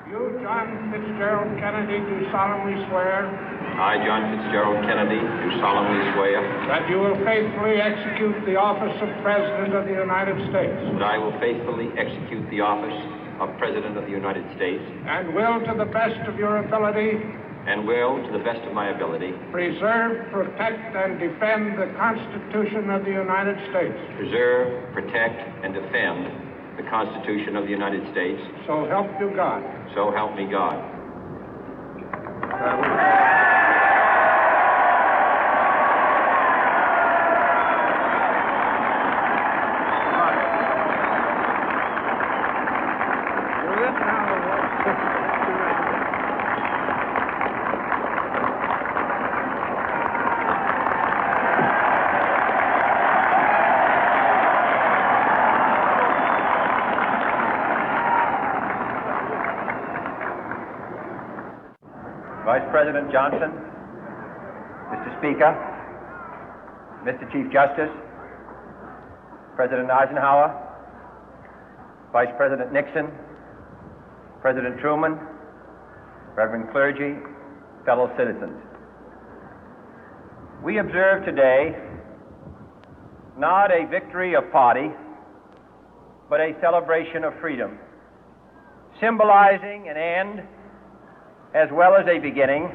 You, John Fitzgerald Kennedy, do solemnly swear. I, John Fitzgerald Kennedy, do solemnly swear. That you will faithfully execute the office of President of the United States. That I will faithfully execute the office of President of the United States. And will, to the best of your ability. And will, to the best of my ability. Preserve, protect, and defend the Constitution of the United States. Preserve, protect, and defend the Constitution of the United States. So help you God. So help me God. Vice President Johnson, Mr. Speaker, Mr. Chief Justice, President Eisenhower, Vice President Nixon, President Truman, Reverend clergy, fellow citizens. We observe today not a victory of party, but a celebration of freedom, symbolizing an end as well as a beginning,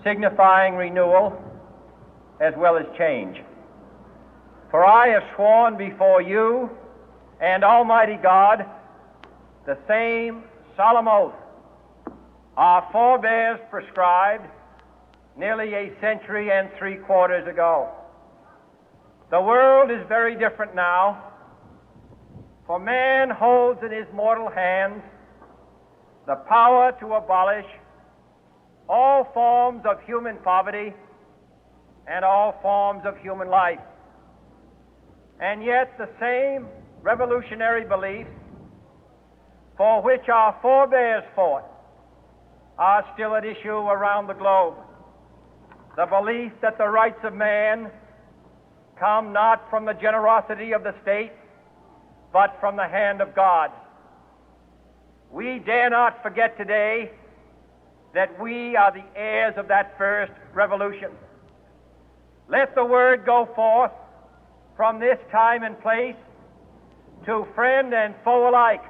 signifying renewal as well as change. For I have sworn before you and Almighty God the same solemn oath our forebears prescribed nearly a century and 3/4 ago. The world is very different now, for man holds in his mortal hands the power to abolish all forms of human poverty and all forms of human life. And yet the same revolutionary beliefs for which our forebears fought are still at issue around the globe. The belief that the rights of man come not from the generosity of the state, but from the hand of God. We dare not forget today that we are the heirs of that first revolution. Let the word go forth from this time and place to friend and foe alike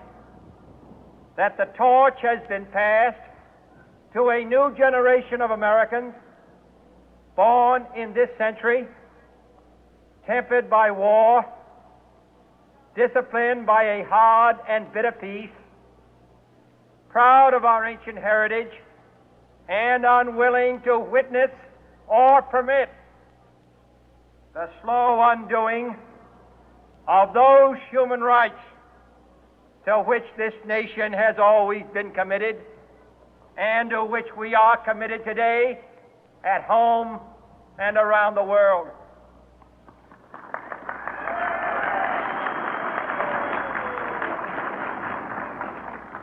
that the torch has been passed to a new generation of Americans born in this century, tempered by war, disciplined by a hard and bitter peace, proud of our ancient heritage, and unwilling to witness or permit the slow undoing of those human rights to which this nation has always been committed and to which we are committed today at home and around the world.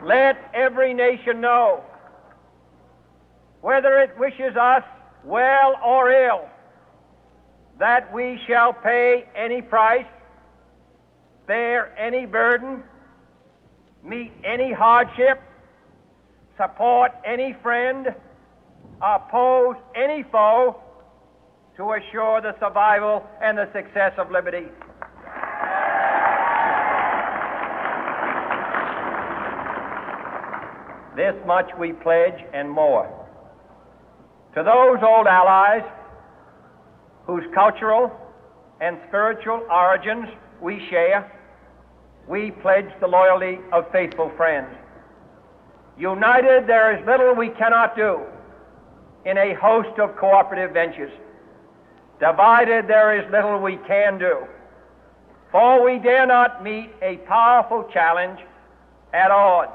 Let every nation know, whether it wishes us well or ill, that we shall pay any price, bear any burden, meet any hardship, support any friend, oppose any foe to assure the survival and the success of liberty. This much we pledge and more. To those old allies whose cultural and spiritual origins we share, we pledge the loyalty of faithful friends. United, there is little we cannot do in a host of cooperative ventures. Divided, there is little we can do, for we dare not meet a powerful challenge at odds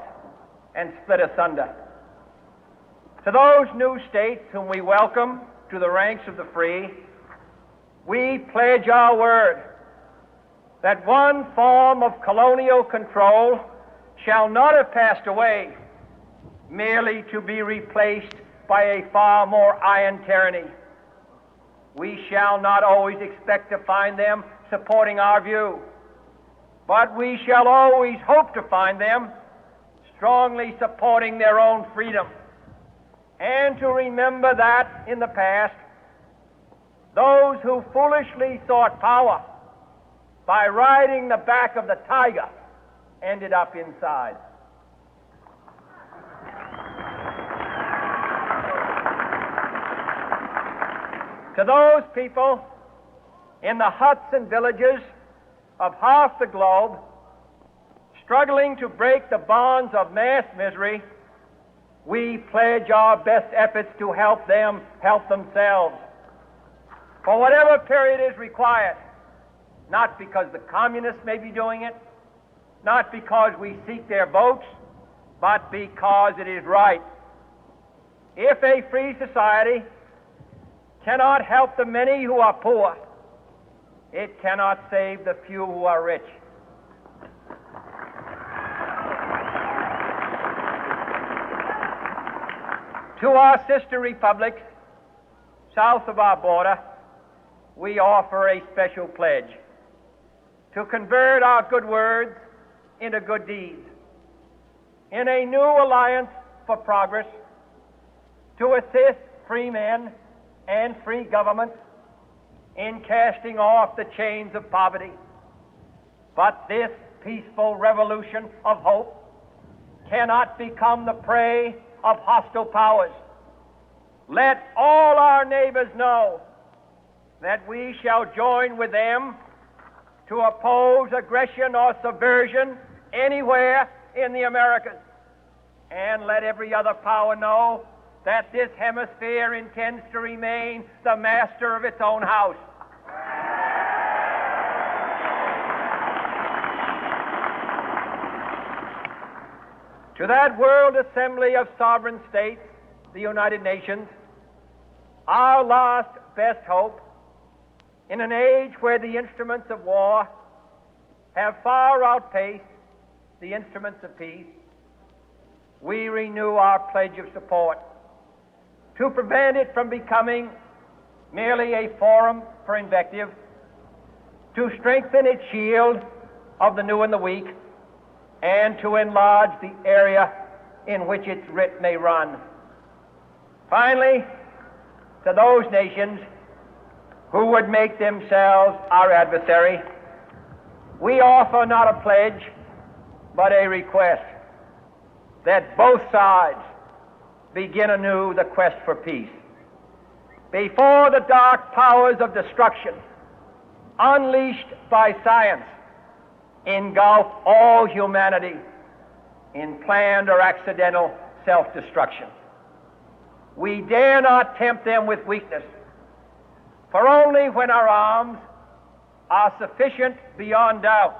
and split asunder. To those new states whom we welcome to the ranks of the free, we pledge our word that one form of colonial control shall not have passed away, merely to be replaced by a far more iron tyranny. We shall not always expect to find them supporting our view, but we shall always hope to find them strongly supporting their own freedom, and to remember that in the past, those who foolishly sought power by riding the back of the tiger ended up inside. To those people in the huts and villages of half the globe struggling to break the bonds of mass misery, we pledge our best efforts to help them help themselves for whatever period is required, not because the communists may be doing it, not because we seek their votes, but because it is right. If a free society cannot help the many who are poor, it cannot save the few who are rich. To our sister republics south of our border, we offer a special pledge to convert our good words into good deeds, in a new alliance for progress, to assist free men and free governments in casting off the chains of poverty. But this peaceful revolution of hope cannot become the prey of hostile powers. Let all our neighbors know that we shall join with them to oppose aggression or subversion anywhere in the Americas. And let every other power know that this hemisphere intends to remain the master of its own house. To that World Assembly of Sovereign States, the United Nations, our last best hope, in an age where the instruments of war have far outpaced the instruments of peace, we renew our pledge of support to prevent it from becoming merely a forum for invective, to strengthen its shield of the new and the weak, and to enlarge the area in which its writ may run. Finally, to those nations who would make themselves our adversary, we offer not a pledge, but a request that both sides begin anew the quest for peace. Before the dark powers of destruction, unleashed by science, engulf all humanity in planned or accidental self-destruction, we dare not tempt them with weakness, for only when our arms are sufficient beyond doubt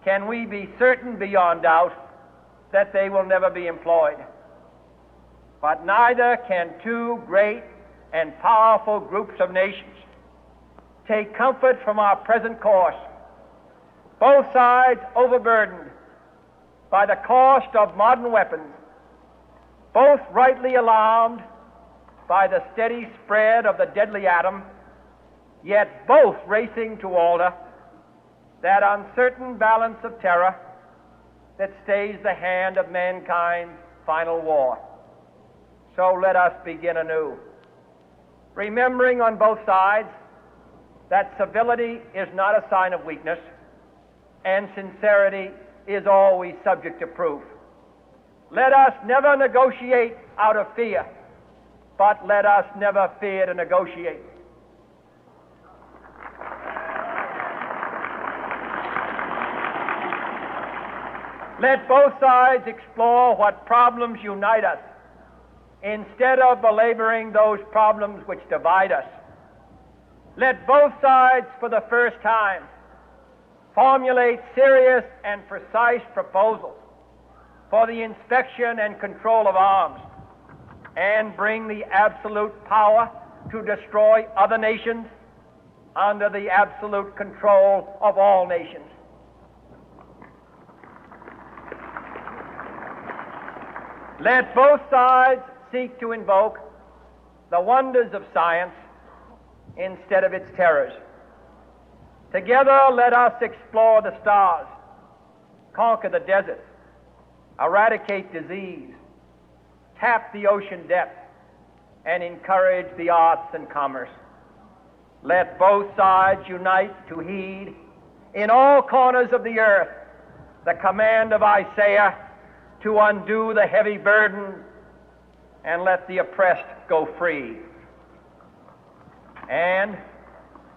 can we be certain beyond doubt that they will never be employed. But neither can two great and powerful groups of nations take comfort from our present course, both sides overburdened by the cost of modern weapons, both rightly alarmed by the steady spread of the deadly atom, yet both racing to alter that uncertain balance of terror that stays the hand of mankind's final war. So let us begin anew, remembering on both sides that civility is not a sign of weakness, and sincerity is always subject to proof. Let us never negotiate out of fear, but let us never fear to negotiate. Let both sides explore what problems unite us, instead of belaboring those problems which divide us. Let both sides, for the first time, formulate serious and precise proposals for the inspection and control of arms, and bring the absolute power to destroy other nations under the absolute control of all nations. Let both sides seek to invoke the wonders of science instead of its terrors. Together, let us explore the stars, conquer the deserts, eradicate disease, tap the ocean depth, and encourage the arts and commerce. Let both sides unite to heed in all corners of the earth the command of Isaiah to undo the heavy burden and let the oppressed go free. And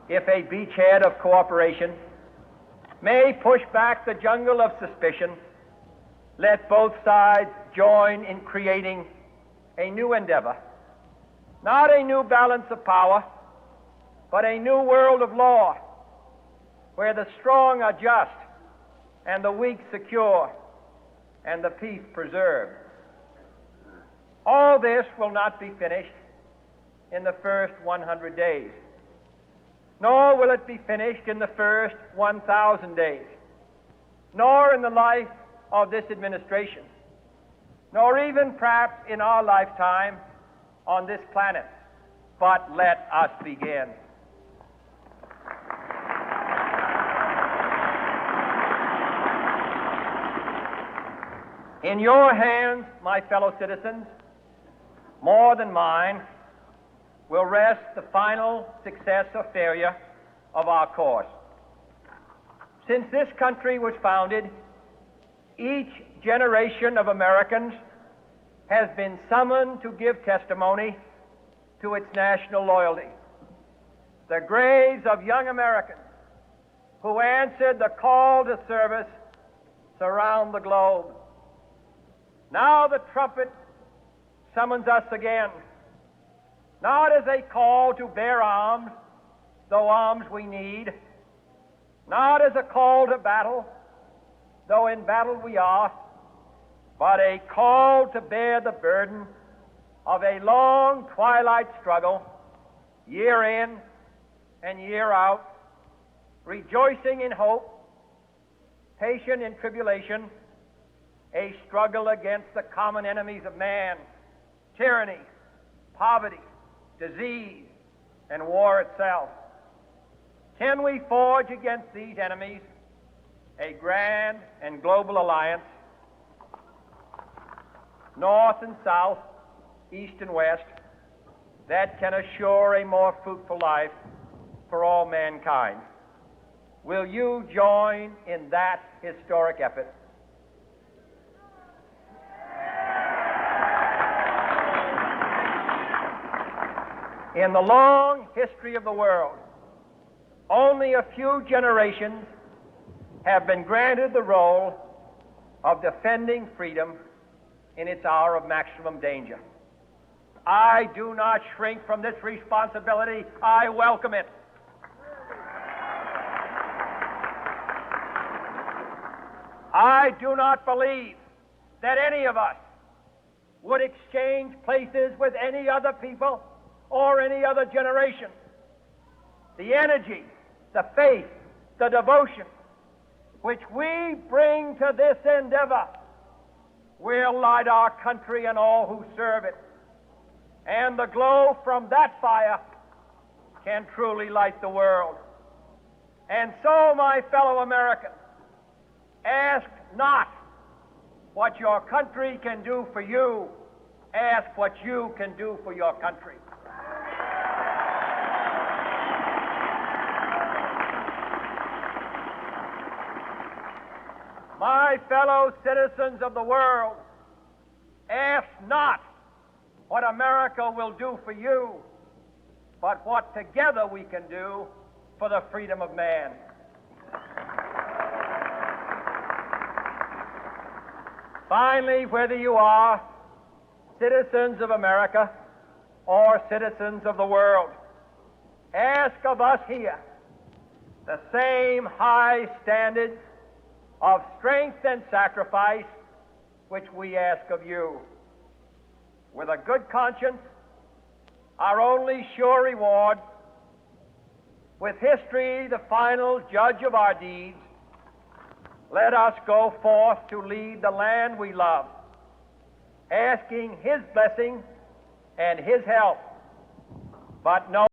if a beachhead of cooperation may push back the jungle of suspicion, let both sides join in creating a new endeavor, not a new balance of power, but a new world of law, where the strong are just and the weak secure and the peace preserved. All this will not be finished in the first 100 days, nor will it be finished in the first 1,000 days, nor in the life of this administration, nor even perhaps in our lifetime on this planet. But let us begin. In your hands, my fellow citizens, more than mine, will rest the final success or failure of our course. Since this country was founded, each generation of Americans has been summoned to give testimony to its national loyalty. The graves of young Americans who answered the call to service surround the globe. Now the trumpet summons us again, not as a call to bear arms, though arms we need, not as a call to battle, though in battle we are, but a call to bear the burden of a long twilight struggle, year in and year out, rejoicing in hope, patient in tribulation, a struggle against the common enemies of man, tyranny, poverty, disease, and war itself. Can we forge against these enemies a grand and global alliance, north and south, east and west, that can assure a more fruitful life for all mankind? Will you join in that historic effort? In the long history of the world, only a few generations have been granted the role of defending freedom in its hour of maximum danger. I do not shrink from this responsibility. I welcome it. I do not believe that any of us would exchange places with any other people or any other generation. The energy, the faith, the devotion which we bring to this endeavor will light our country and all who serve it. And the glow from that fire can truly light the world. And so, my fellow Americans, ask not what your country can do for you, ask what you can do for your country. My fellow citizens of the world, ask not what America will do for you, but what together we can do for the freedom of man. Finally, whether you are citizens of America or citizens of the world, ask of us here the same high standards of strength and sacrifice which we ask of you. With a good conscience, our only sure reward, with history the final judge of our deeds, let us go forth to lead the land we love, asking His blessing and His help, but no